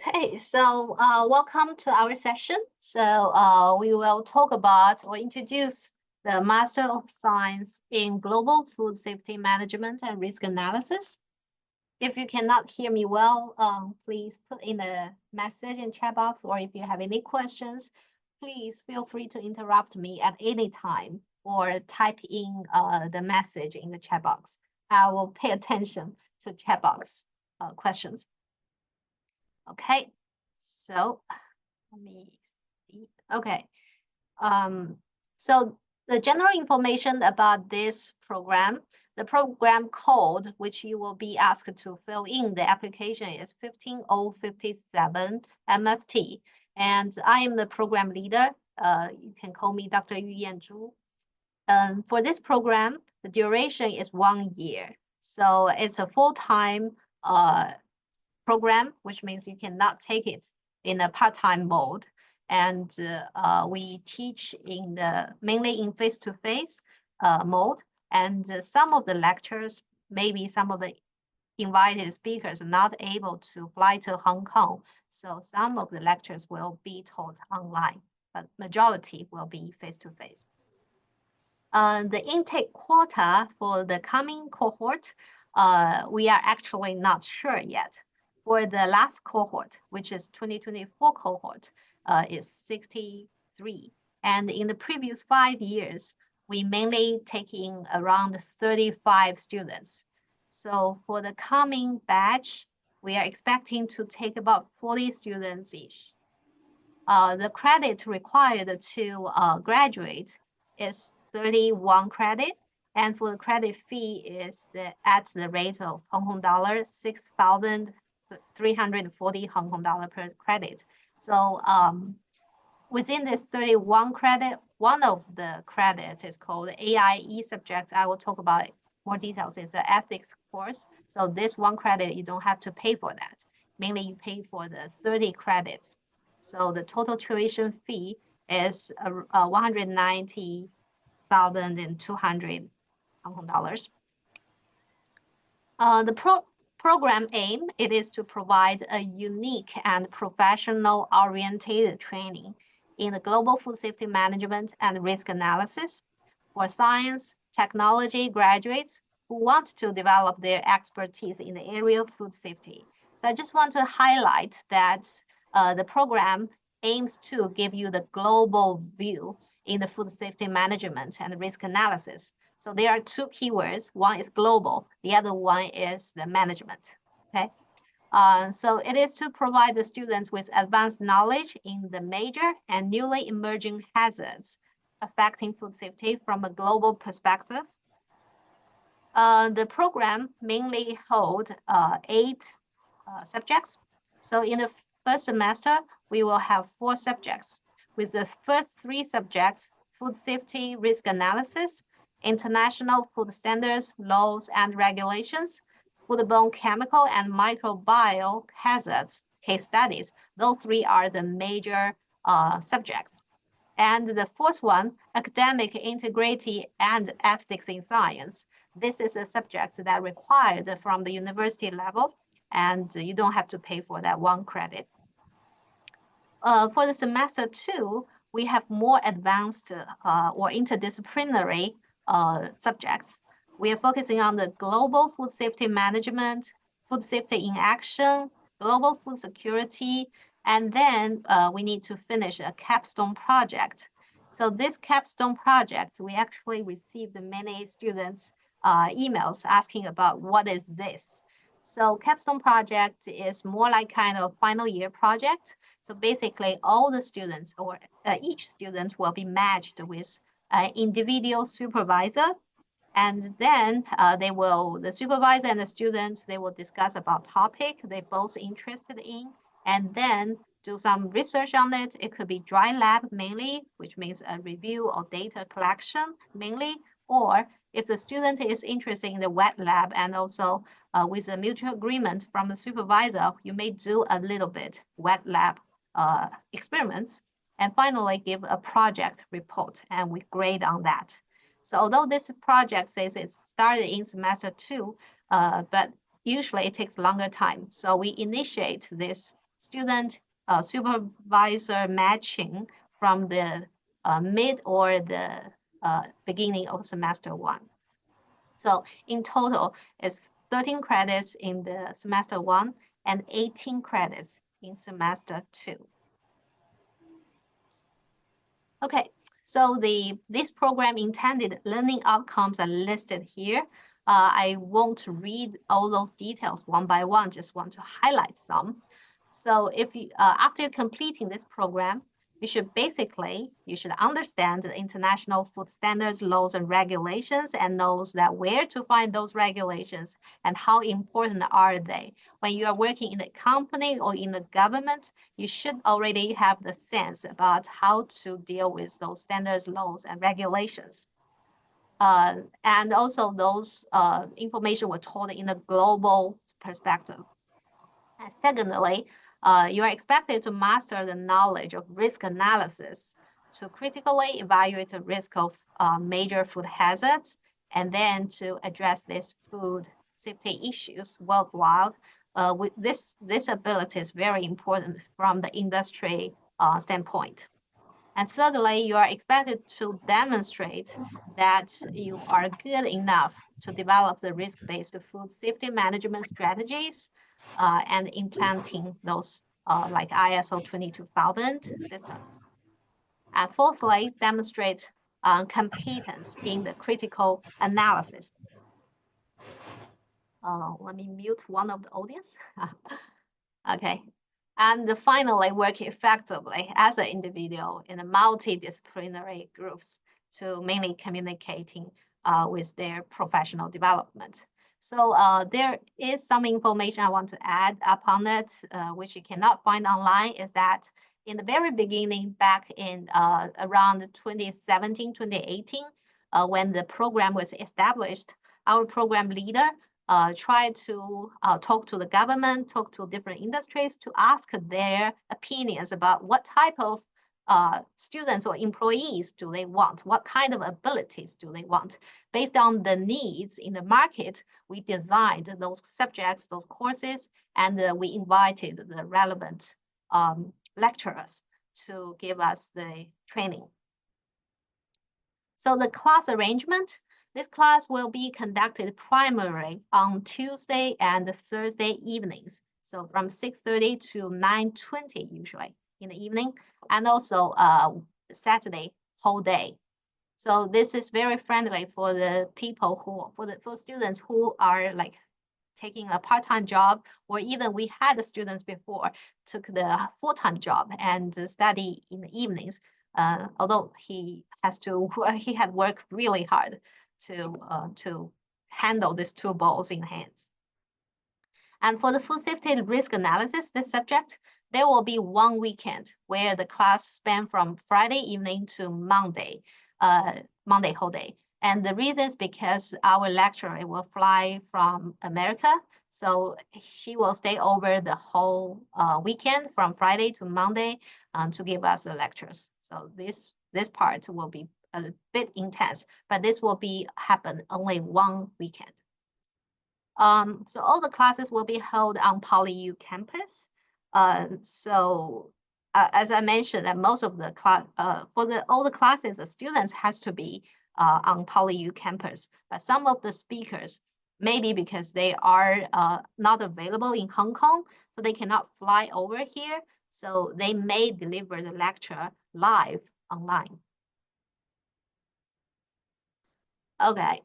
Okay, so welcome to our session. We will talk about or introduce the Master of Science in Global Food Safety Management and Risk Analysis. If you cannot hear me well, please put in a message in chat box, or if you have any questions, please feel free to interrupt me at any time or type in the message in the chat box. I will pay attention to chat box questions. Okay, so let me see. Okay, so the general information about this program, the program code which you will be asked to fill in the application is 15057 MFT, and I am the program leader. You can call me Dr. Yu Yanzhu. For this program, the duration is 1 year, so it's a full-time program, which means you cannot take it in a part-time mode. And we teach in mainly in face-to-face mode. And some of the lectures, maybe some of the invited speakers are not able to fly to Hong Kong. So some of the lectures will be taught online, but majority will be face-to-face. The intake quota for the coming cohort, we are actually not sure yet. For the last cohort, which is 2024 cohort, is 63. And in the previous 5 years, we mainly taking around 35 students. So for the coming batch, we are expecting to take about 40 students each. The credit required to graduate is 31 credit, and for the credit fee is at the rate of Hong Kong dollar 6,340 Hong Kong dollar per credit. So within this 31 credit, one of the credits is called AIE subject. I will talk about more details. It's an ethics course. So this one credit, you don't have to pay for that. Mainly you pay for the 30 credits. So the total tuition fee is 190,200 Hong Kong dollars. The program aim, it is to provide a unique and professional oriented training in the global food safety management and risk analysis for science, technology graduates who want to develop their expertise in the area of food safety. So I just want to highlight that the program aims to give you the global view in the food safety management and risk analysis. So there are two keywords. One is global, the other one is the management, okay? So it is to provide the students with advanced knowledge in the major and newly emerging hazards affecting food safety from a global perspective. The program mainly holds 8 subjects. So in the first semester, we will have 4 subjects. With the first 3 subjects, food safety risk analysis, international food standards, laws and regulations, foodborne chemical and microbial hazards case studies. Those 3 are the major subjects. And the fourth one, academic integrity and ethics in science. This is a subject that required from the university level, and you don't have to pay for that 1 credit. For the semester 2, we have more advanced or interdisciplinary subjects. We are focusing on the global food safety management, food safety in action, global food security, and then we need to finish a capstone project. So this capstone project, we actually received many students' emails asking about what is this. So capstone project is more like kind of final year project. So basically all the students or each student will be matched with an individual supervisor. And then the supervisor and the students, they will discuss about topic they both interested in, and then do some research on it. It could be dry lab mainly, which means a review of data collection mainly, or if the student is interested in the wet lab and also with a mutual agreement from the supervisor, you may do a little bit wet lab experiments, and finally give a project report, and we grade on that. So although this project says it started in semester 2, but usually it takes longer time. So we initiate this student supervisor matching from the mid or the beginning of semester 1. So in total, it's 13 credits in the semester 1 and 18 credits in semester 2. Okay, so this program intended learning outcomes are listed here. I won't read all those details one by one, just want to highlight some. So if you, after completing this program, you should understand the international food standards, laws, and regulations, and knows that where to find those regulations and how important are they. When you are working in a company or in the government, you should already have the sense about how to deal with those standards, laws, and regulations. And also those information were taught in a global perspective. And secondly, you are expected to master the knowledge of risk analysis to critically evaluate the risk of major food hazards, and then to address these food safety issues worldwide. With this ability is very important from the industry standpoint. And thirdly, you are expected to demonstrate that you are good enough to develop the risk-based food safety management strategies and implanting those like ISO 22000 systems. And fourthly, demonstrate competence in the critical analysis. Let me mute one of the audience. Okay. And finally, work effectively as an individual in a multidisciplinary groups to mainly communicating with their professional development. So there is some information I want to add upon it, which you cannot find online, is that in the very beginning, back in around 2017, 2018, when the program was established, our program leader try to talk to the government, talk to different industries to ask their opinions about what type of students or employees do they want, what kind of abilities do they want. Based on the needs in the market, we designed those subjects, those courses, and we invited the relevant lecturers to give us the training. So the class arrangement, this class will be conducted primarily on Tuesday and Thursday evenings. So from 6:30 to 9:20 usually in the evening, and also Saturday whole day. So this is very friendly for the people who, for students who are like taking a part-time job, or even we had the students before took the full-time job and study in the evenings. Although he had worked really hard to handle these two balls in hands. And for the food safety risk analysis, this subject, there will be one weekend where the class span from Friday evening to Monday, Monday whole day. And the reason is because our lecturer will fly from America. So she will stay over the whole weekend from Friday to Monday to give us the lectures. So this part will be a bit intense, but this will happen only one weekend. So all the classes will be held on PolyU campus. As I mentioned, that most of the class, all the classes, the students has to be on PolyU campus, but some of the speakers, maybe because they are not available in Hong Kong, so they cannot fly over here, so they may deliver the lecture live online. Okay,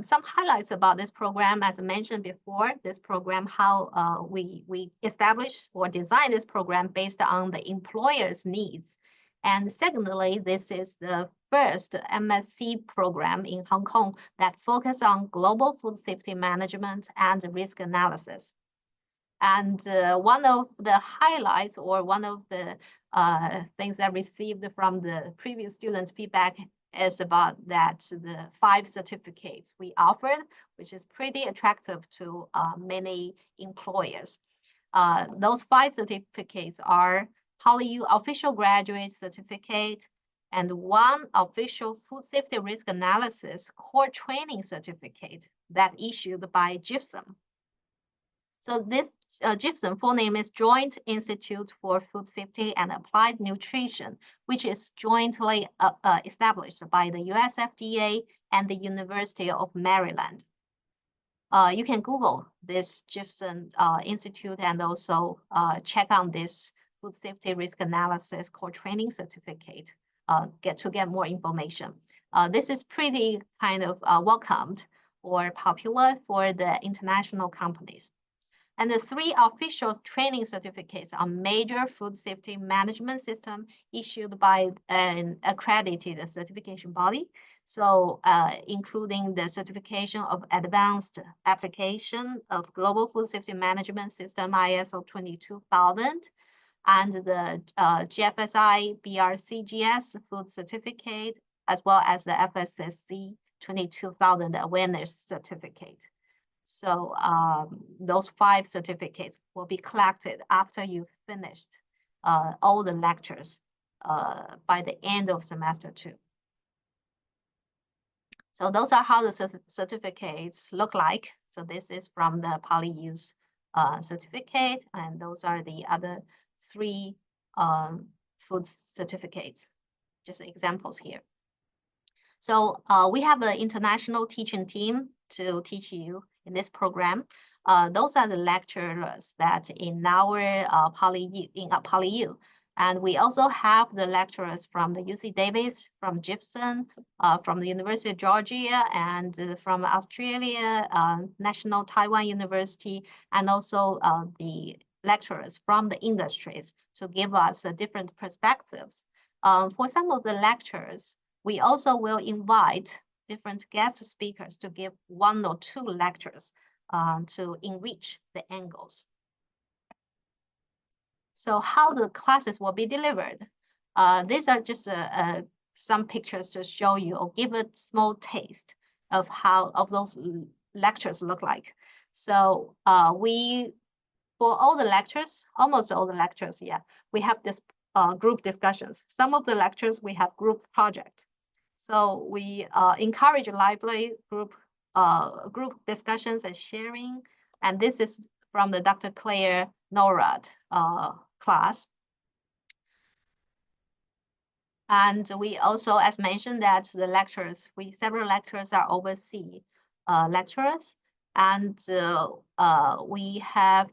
some highlights about this program, as I mentioned before, this program, how we established or designed this program based on the employer's needs. And secondly, this is the first MSc program in Hong Kong that focus on global food safety management and risk analysis. And one of the highlights, or one of the things I received from the previous students' feedback, is about that the 5 certificates we offered, which is pretty attractive to many employers. Those 5 certificates are PolyU Official Graduate Certificate and 1 Official Food Safety Risk Analysis Core Training Certificate that issued by GIFSM. So this JIPSN full name is Joint Institute for Food Safety and Applied Nutrition, which is jointly established by the US FDA and the University of Maryland. You can Google this JIPSN Institute and also check on this food safety risk analysis core training certificate to get more information. This is pretty kind of welcomed or popular for the international companies. And the 3 official training certificates are major food safety management system issued by an accredited certification body. So including the certification of advanced application of global food safety management system ISO 22000 and the GFSI BRCGS food certificate, as well as the FSSC 22000 awareness certificate. So those 5 certificates will be collected after you've finished all the lectures by the end of semester 2. So those are how the certificates look like. So this is from the PolyU's certificate, and those are the other 3 food certificates, just examples here. So we have an international teaching team to teach you in this program. Those are the lecturers that in our PolyU. And we also have the lecturers from the UC Davis, from JIPSN, from the University of Georgia, and from Australia, National Taiwan University, and also the lecturers from the industries to give us different perspectives. For some of the lectures, we also will invite different guest speakers to give 1 or 2 lectures to enrich the angles. So how the classes will be delivered. These are just some pictures to show you or give a small taste of how those lectures look like. So for all the lectures, almost all the lectures, yeah, we have this group discussions. Some of the lectures we have group projects. So we encourage lively group discussions and sharing. And this is from the Dr. Claire Norad class. And we also, as mentioned, that the lecturers, several lecturers are overseas lecturers. And we have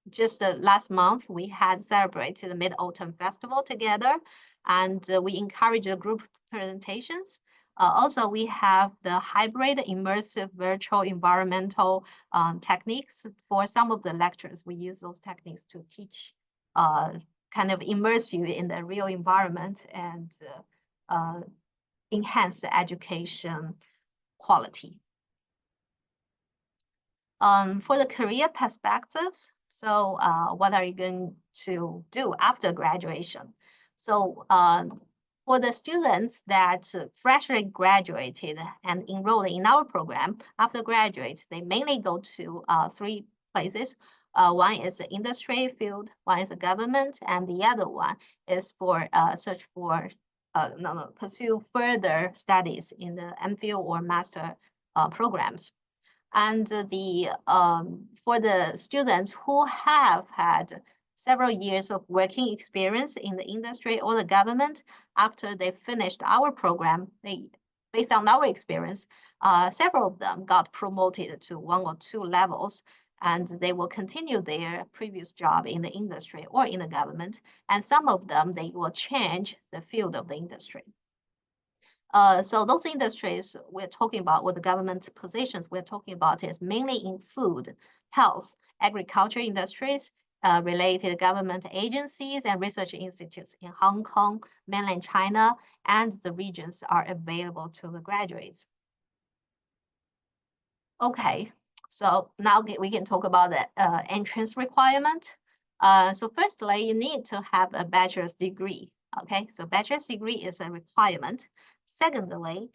just last month, we had celebrated the Mid-Autumn Festival together, and we encourage the group presentations. Also, we have the hybrid immersive virtual environmental techniques. For some of the lectures, we use those techniques to teach, kind of immerse you in the real environment and enhance the education quality. For the career perspectives, so what are you going to do after graduation? So for the students that freshly graduated and enrolled in our program, after graduate, they mainly go to 3 places. One is the industry field, one is the government, and the other one is for pursue further studies in the MPhil or master programs. And for the students who have had several years of working experience in the industry or the government, after they finished our program, based on our experience, several of them got promoted to 1 or 2 levels, and they will continue their previous job in the industry or in the government. And some of them, they will change the field of the industry. So those industries we're talking about, with the government positions we're talking about, is mainly in food, health, agriculture industries, related government agencies and research institutes in Hong Kong, mainland China, and the regions are available to the graduates. Okay, so now we can talk about the entrance requirement. So firstly, you need to have a bachelor's degree. Okay, so bachelor's degree is a requirement. Secondly,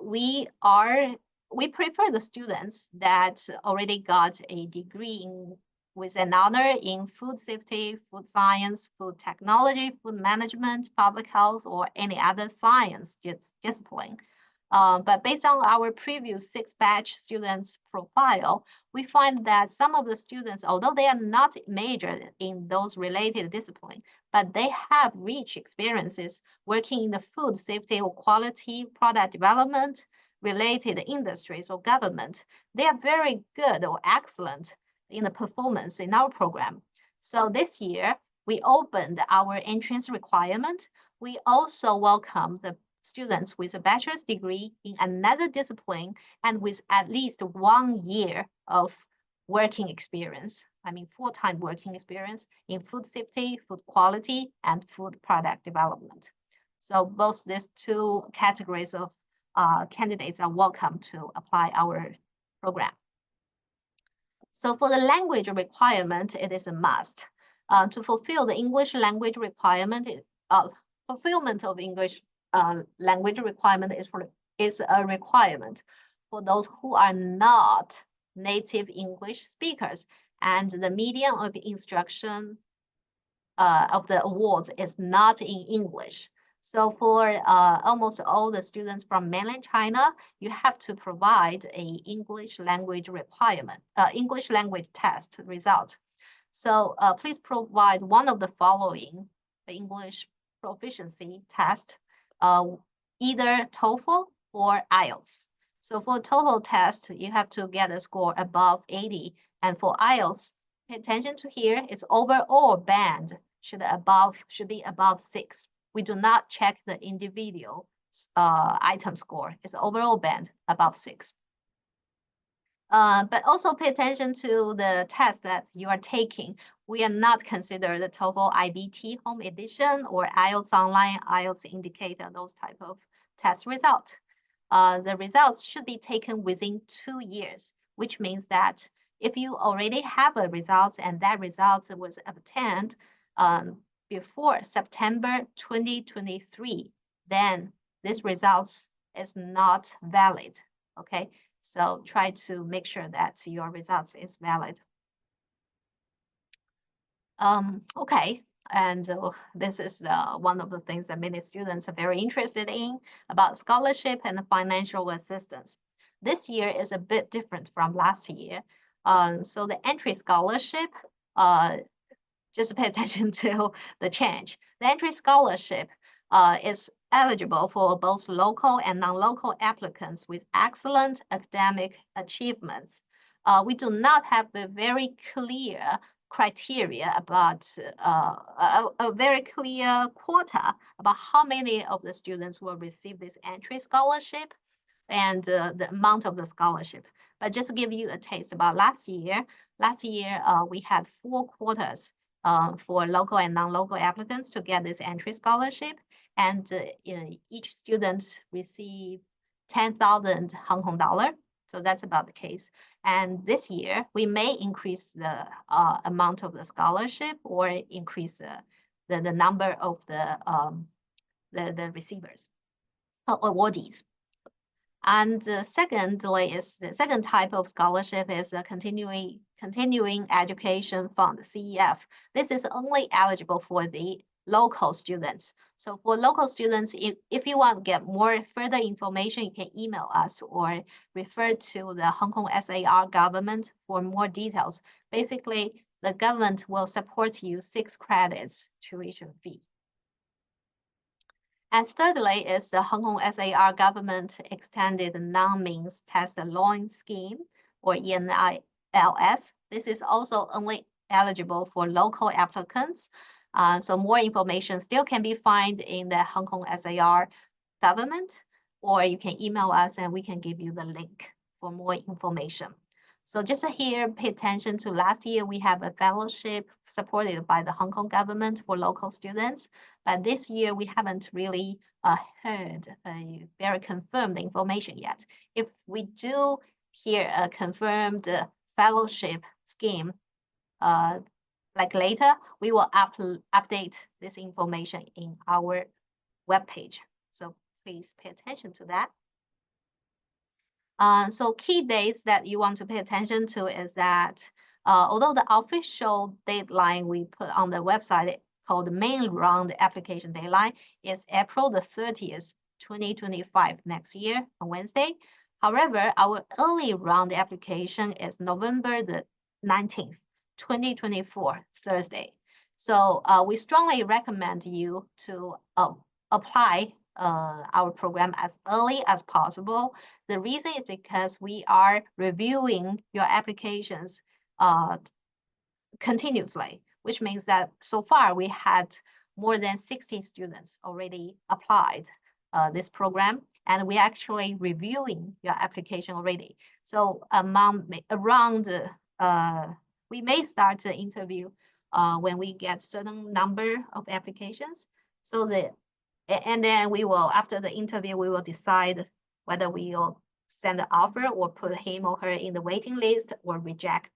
we prefer the students that already got a degree with an honor in food safety, food science, food technology, food management, public health, or any other science discipline. But based on our previous 6 batch students profile, we find that some of the students, although they are not majored in those related disciplines, but they have rich experiences working in the food safety or quality product development related industries or government. They are very good or excellent in the performance in our program. So this year, we opened our entrance requirement. We also welcome the students with a bachelor's degree in another discipline and with at least 1 year of working experience. I mean, full-time working experience in food safety, food quality, and food product development. So both these 2 categories of candidates are welcome to apply our program. So for the language requirement, it is a must. To fulfill the English language requirement, fulfillment of English language requirement is a requirement for those who are not native English speakers, and the medium of instruction of the awards is not in English. So for almost all the students from mainland China, you have to provide a English language requirement, English language test result. So please provide one of the following English proficiency test, either TOEFL or IELTS. So for TOEFL test, you have to get a score above 80. And for IELTS, pay attention to here, its overall band should be above 6. We do not check the individual item score. Its overall band above 6. But also pay attention to the test that you are taking. We are not consider the TOEFL IBT home edition or IELTS online, IELTS indicator, those type of test result. The results should be taken within 2 years, which means that if you already have a result and that result was obtained before September 2023, then this result is not valid, okay? So try to make sure that your results is valid. Okay, and this is one of the things that many students are very interested in about scholarship and financial assistance. This year is a bit different from last year. So the entry scholarship, just pay attention to the change. The entry scholarship is eligible for both local and non-local applicants with excellent academic achievements. We do not have a very clear criteria about a very clear quota about how many of the students will receive this entry scholarship and the amount of the scholarship. But just to give you a taste about last year, we had 4 quotas for local and non-local applicants to get this entry scholarship, and each student received 10,000 Hong Kong dollar. So that's about the case. And this year, we may increase the amount of the scholarship or increase the number of the receivers or awardees. And secondly, is the second type of scholarship is a continuing education fund, CEF. This is only eligible for the local students. So for local students, if you want to get more further information, you can email us or refer to the Hong Kong SAR government for more details. Basically, the government will support you 6 credits tuition fee. And thirdly is the Hong Kong SAR government extended non-means test loan scheme, or ENILS. This is also only eligible for local applicants. So more information still can be found in the Hong Kong SAR government, or you can email us and we can give you the link for more information. So just here, pay attention to last year, we have a fellowship supported by the Hong Kong government for local students. But this year, we haven't really heard a very confirmed information yet. If we do hear a confirmed fellowship scheme, like later, we will update this information in our webpage. So please pay attention to that. So key dates that you want to pay attention to is that although the official deadline we put on the website called the main round application deadline is April the 30th, 2025 next year on Wednesday. However, our early round application is November the 19th, 2024, Thursday. So we strongly recommend you to apply our program as early as possible. The reason is because we are reviewing your applications continuously, which means that so far we had more than 60 students already applied this program, and we're actually reviewing your application already. So we may start the interview when we get certain number of applications. And then we will, after the interview, we will decide whether we will send an offer or put him or her in the waiting list or reject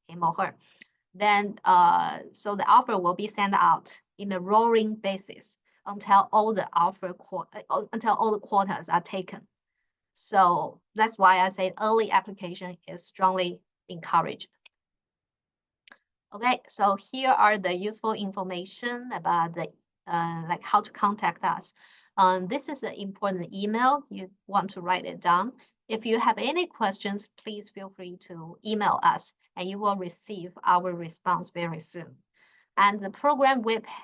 him or her. Then, so the offer will be sent out in a rolling basis until all the quotas are taken. So that's why I say early application is strongly encouraged. Okay, so here are the useful information about the like how to contact us. This is an important email. You want to write it down. If you have any questions, please feel free to email us and you will receive our response very soon. And the program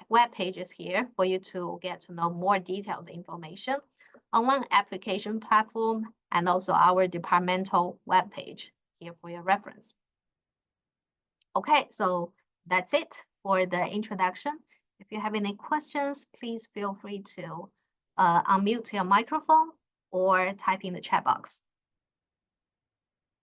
web page is here for you to get to know more details information, online application platform, and also our departmental web page here for your reference. Okay, so that's it for the introduction. If you have any questions, please feel free to unmute your microphone or type in the chat box.